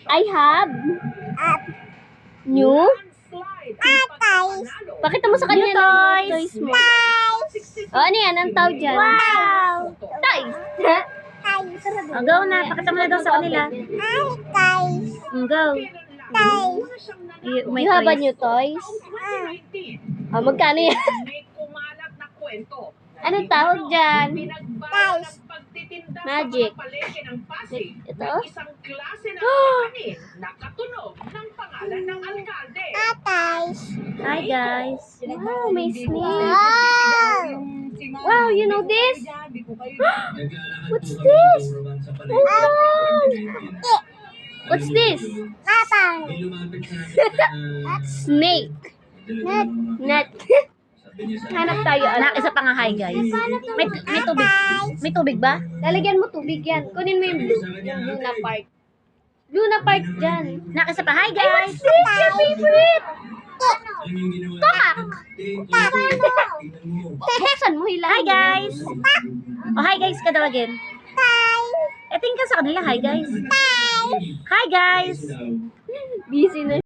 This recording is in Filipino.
I have new pakita mo sa kanya ng toys mo. O, ano yan? Ang tawag dyan? Wow! Toys! Oh, go na. Pakita mo na daw sa kanila. Go. You have a new toys? O, magkano yan? Anong tawag dyan? Magic. Ito? Hi, guys. Wow, may snake. Wow, you know this? What's this? Oh no! What's this? Snake. Net. Hanap tayo. Anak, isa pa nga hi, guys. May tubig. May tubig ba? Lalagyan mo tubig yan. Kunin mo yung Luna Park. Luna Park dyan. Anak, isa pa hi, Ay, guys. what's this? Your favorite? Tokak. Buksan mo hila. Hi, guys. Oh, hi, guys ka daw again. Tingin ka sa kanila. Hi, guys. Hi, guys. Busy na